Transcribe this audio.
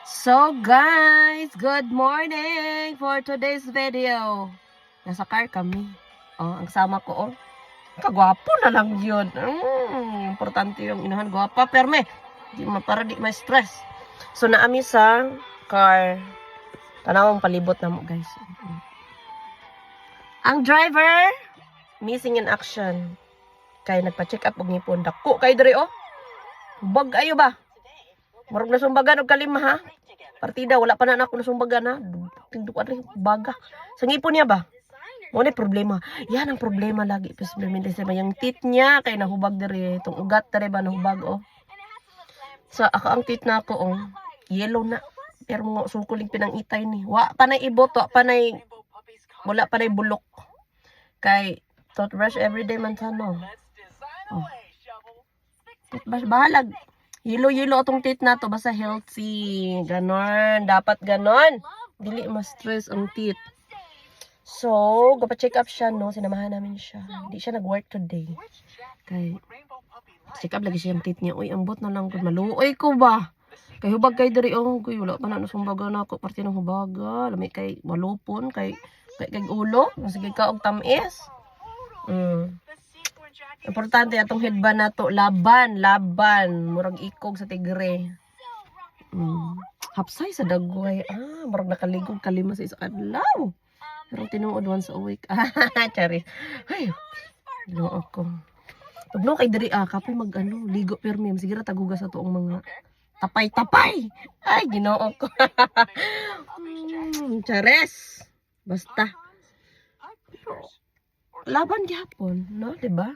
So guys, good morning for today's video. Nasa car kami. Ang sama ko, kagwapo na lang yun. Importante yung inahan, gwapa. Perme, para di ma-stress. So naami sa car. Tanawang palibot na mo guys. Ang driver, missing in action. Kaya nagpa-check up og ngipon. Dako kay diri Bag ayo ba? Marog na sumbagan og kalima ha. Partida wala pa na ako nasumbagan ha. Tinduk adre baga. Sa ngipon niya ba? Mo ni problema. Yan ang problema lagi possiblemente sa yung teeth niya kay nahubag diri itong ugat diri ba nahubag Sa ako ang teeth na ako yellow na. Pero mga sungkuling pinangitay ni. Wa pa nay ibot, wala pa nay bulok. Kay toothbrush everyday man sana. Toothbrush bahalag. Yelo-yelo atong teeth na to basta healthy. Ganon. Dapat ganon. Dili ma-stress ang teeth. So, gapa-check up siya, no? Sinamahan namin siya. Hindi siya nag-work today. Kay, check up lagi siya yung teeth niya. Uy, ambot na lang. Maluoy ko ba? Kay hubag kay dari. Kuy, wala pa na nasumbaga na ako. Parte ng hubaga. Lamay kay malupon. Kay ulo. Sige ka og tamis. Importante atong headband na to. Laban. Murag ikog sa tigre. Hapsay sa dagway. Murag nakaligog kalima sa isa adlaw. Pero tinuod once a week. Charis. Ay, no ako. Pagno kay diri kapoy ligo permi. Sige ra taguga sa tuong mga tapay. Ay, Ginoo ko. Charis. Basta. Laban gyapon, no, 'di ba?